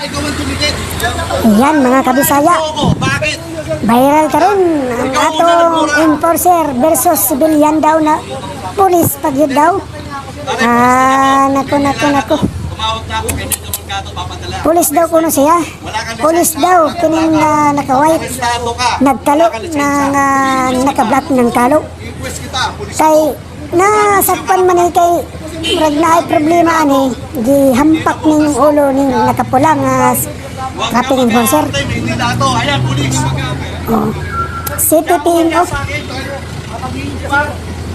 ikaw ang tumikit. Ayan mga kabisaya, Bakit? viral karon ang atong enforcer versus civilian daw na pulis pagyud daw. Nako. Tumawag na ako kay Nito Mercado, papadala. Pulis daw kuno siya. Pulis daw kining naka-white, Estado ka. nagtalo ng naka-black ng talo. Request kita, pulis. Kay nasakpan man ay kay murag na ay problema ani gihampak ning ulo ning nakapula nga traffic enforcer. Hindi dato. Ayan, pulis. Oh. City PNO.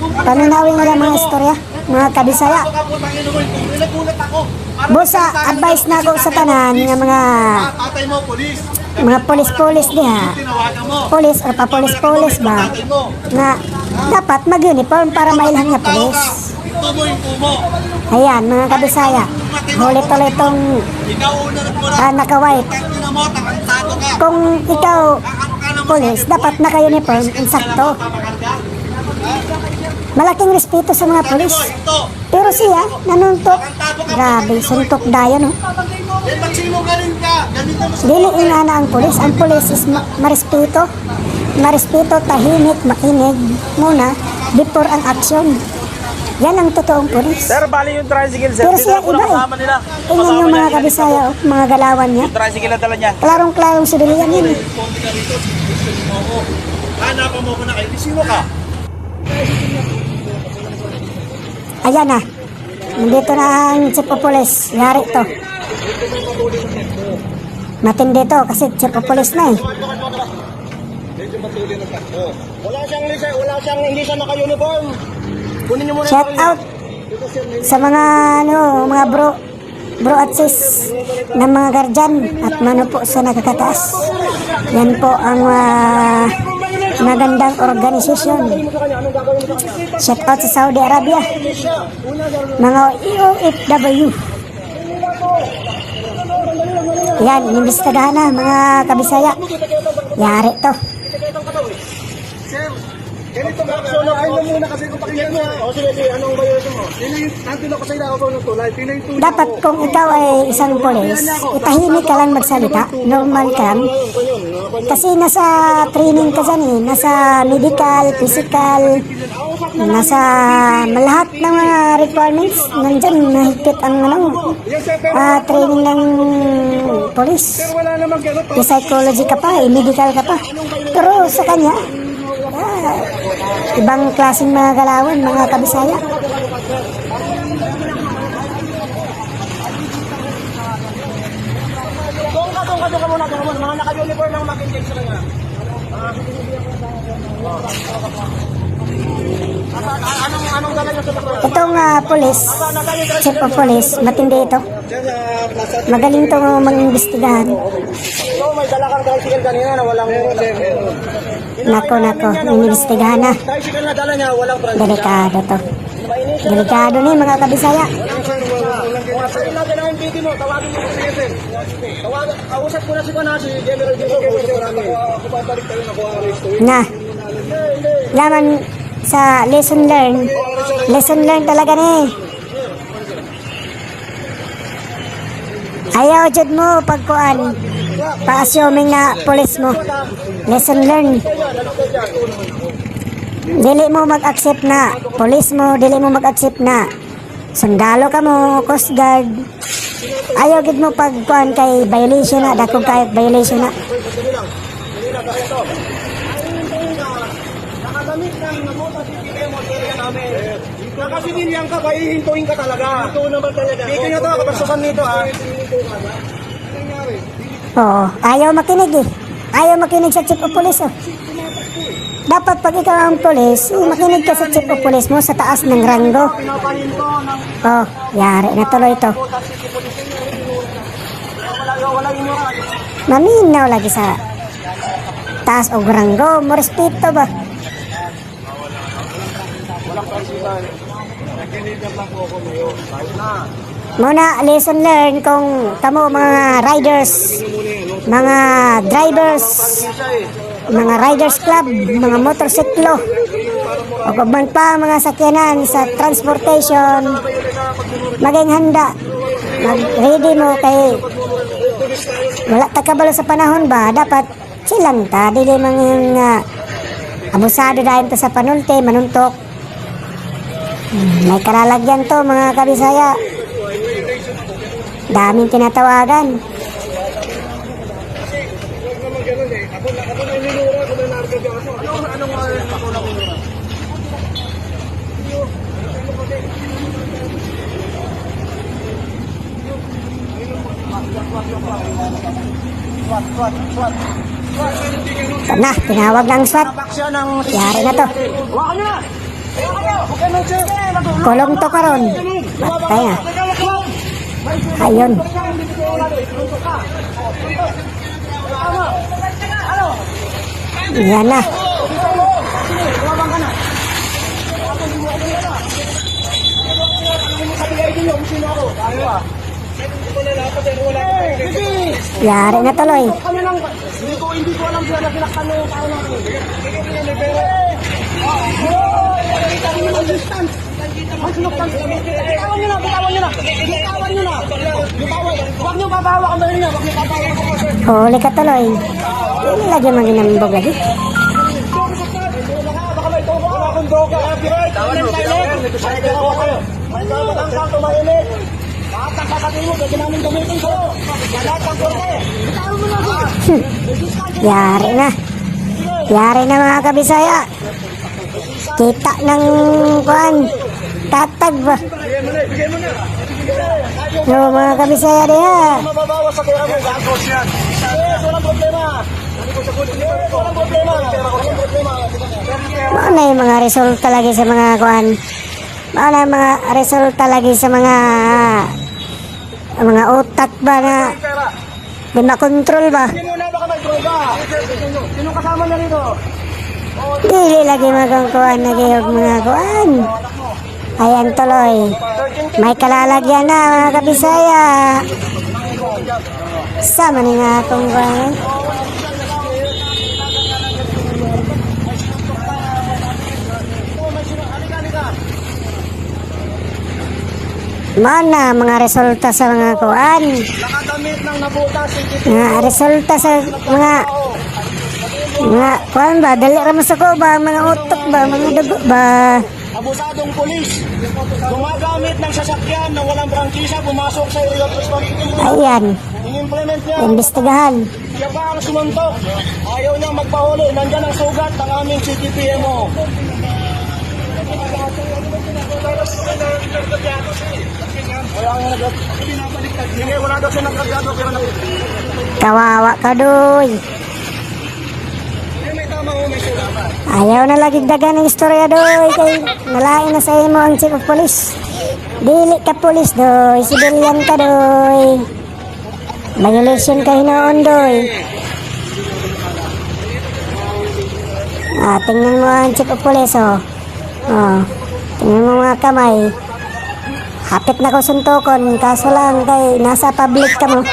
Paminawin nila mga istorya, mga kabisaya. Nagulat ako. Busa, advice na ako sa tanan nga Tatay mo, pulis. mga polis-polis diha. Tinawagan mo. Polis o pa-polis-polis ba? Tatay mo. Nga dapat mag-uniform para mailhan nga polis. Ito mo yung kumo. Ayan, mga kabisaya. Huli tuloy itong Ikaw una nagmura. naka-white. Tangina mo, takantado ka. Kung ikaw polis, dapat naka-uniform, insakto. Malaking respeto sa mga polis. Ito. Pero siya, nanuntok. Grabe, suntok dayo, no? Eh, magsinungaling ka. Ganito mo sa... Dili ingana ang polis. Ang polis is marespeto. Marespeto, tahimik, makinig muna before ang action. Yan ang totoong polis. Sir, bali yung tricycle, sir. Pero Dito siya na po iba nakasama nila. Tingnan yung mga kabisaya, mga galawan niya. Yung tricycle na dala niya. Klarong-klarong sibilian yun. Responde ka rito. Gusto mo ako. Hanapan mo ko na kayo. Sino ka? Ayan na. Nandito na ang chief of police. Yari to. Matindi to kasi chief of police na eh. Wala siyang lisa, hindi siya naka-uniform. Kunin niyo muna Shout out sa mga mga bro at sis ng mga guardian at mano po sa nakakataas. Yan po ang magandang organisasyon. Shout out sa Saudi Arabia. Mga OFW. Yan, inimbestigahan na mga kabisaya. Yari to. Ganito ba? Ayun muna kasi kung pakinggan mo. O sige, anong violation mo? Nandun ako sa ilaw ng tulay. Dapat kung ikaw ay isang polis, itahimik ka lang magsalita, normal ka lang. Kasi nasa training ka dyan eh, nasa medical, physical, nasa lahat ng mga requirements, nandyan nahigpit ang training ng polis. May psychology ka pa, medical ka pa. Pero sa kanya, ibang klaseng mga galawan, mga kabisaya. Doon ka muna. Mga naka-uniform lang mag-engage sa kanya. Anong dala niyo sa bakla? Itong police, chief of police, matindi ito. Magaling itong mag-imbestigahan. So, may dala kang tricycle kanina na walang... Nako, inimbestigahan na. Tricycle na dala niya, walang tricycle. Delikado to. Delikado ni mga kabisaya. Sabi natin ang MPD mo, tawagin mo si Efen. Kausap ko na si Panasi, General Dito. Ako babalik tayo na kuha arresto. Na, laman sa lesson learn talaga ni. Ayaw jud mo pagkuan, pa-assuming na police mo. Lesson learn. Dili mo mag-accept na police mo, dili mo mag-accept na sundalo ka mo, Coast Guard. Ayaw gid mo pagkuan kay violation na, dako kay violation na. Nakagamit ng namuta si PPM o area namin. Nakasibilyan ka ba, ihintuin ka talaga. Ito naman talaga. Dito nyo to, kapagsukan nito ha. Oo, ayaw makinig eh. Ayaw makinig sa chief of police oh. Dapat pag ikaw ang police, makinig ka sa chief of police mo sa taas ng ranggo. Oh, yari na tuloy ito. Maminaw lagi sa taas o ranggo. Mo respeto ba? Muna, lesson learned kung kamo mga riders, mga drivers, mga riders club, mga motorsiklo, o kung man pa mga sakyanan sa transportation, maging handa, mag-ready mo kay wala ta kabalo sa panahon ba, dapat silang ta, dili mga abusado dahil ta sa panulti, manuntok. May kalalagyan to mga kabisaya. Daming tinatawagan. Ito na, tinawag ng SWAT. Yari na to. Kulong to karon. Patay na. Ayun. Yan na. Yari na tuloy. Hindi ko alam sila na pinaktan mo yung tao natin. Bitawan nyo na. Huwag nyo papahawa ang bayan niya. Huli ka tuloy. Hindi lagi maginambog lagi. Baka may tubo ka akong droga. Tawan mo. May matangkang tumahimik. Lahat ang sasabihin mo, pwede namin gamitin sa'yo. Lahat ang korte. Bitawan mo na. Yari na. Yari na mga kabisaya. Kita ng kuan. Tatag ba? So mga kabisaya diha. Mababawas sa kaya mo. Gagos yan. Walang problema. Walang problema. Ano yung mga resulta lagi sa mga kuan? Ano yung mga resulta lagi sa mga utak ba na di makontrol ba? Hindi mo na baka may droga. Sino kasama na rito? Dili lagi magangkuhan lagi yung mga kuan. Ayan tuloy. May kalalagyan na mga kabisaya. Sama ni nga akong kuan. Mana mga resulta sa mga kuan. Nakadamit ng nabutas. Mga resulta sa mga kuan ba? Dali ramo sa ko ba? Mga utok ba? Mga dugo ba? Abusadong pulis. Gumagamit ng sasakyan na walang prangkisa pumasok sa area of responsibility. Ayan. In-implement niya. Imbestigahan. Siya pa ang sumuntok. Ayaw niyang magpahuli. Nandyan ang sugat ng aming CTPMO. Wala daw siya nagkagyado. Kawawa ka doy. Ayaw na lagi dagan ng istorya doy. Kay nalain na sa imo ang chief of police. Dili ka police doy. Civilian ka doy. Violation ka hinoon doy. Tingnan mo ang chief of police oh. Tingnan mo mga kamay. Hapit na ko suntokon, kaso lang kay nasa public ka mo.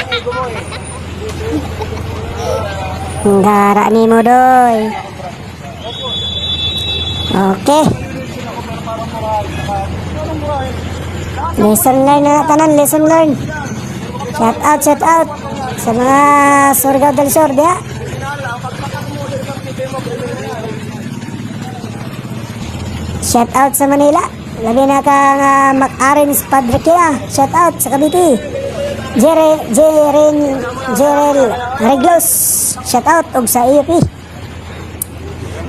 Gara ni mo doy. Okay. Lesson learn na tanan, lesson learn. Shout out sa mga Surigao del Sur diha. Shout out sa Manila. Labi na kang Mac-Arens Padre Kia. Shout out sa Cavite. Jerel Reglos. Shout out og sa EUP.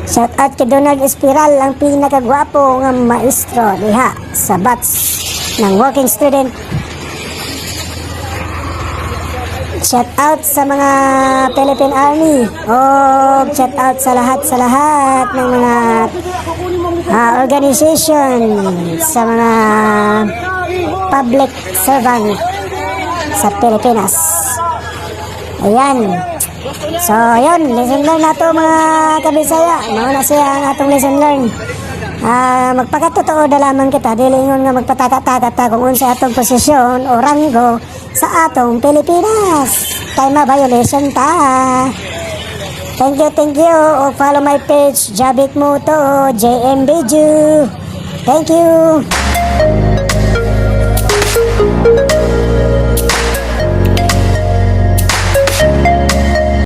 Shout out kay Donald Espiral, ang pinakagwapo nga maestro diha sa batch ng working student. Shout out sa mga Philippine Army. Shout out sa lahat ng mga organization, sa mga public servant sa Pilipinas. Ayan. So, yun. Lesson learn na to mga kabisaya. Mauna siya ang atong lesson learn. Magpakatotoo na lamang kita. Dilingon nga magpataka-taka kung unsa atong posisyon o ranggo sa atong Pilipinas. Kay ma-violation ta. Thank you. O follow my page, Jabit Moto, JM Beju. Thank you.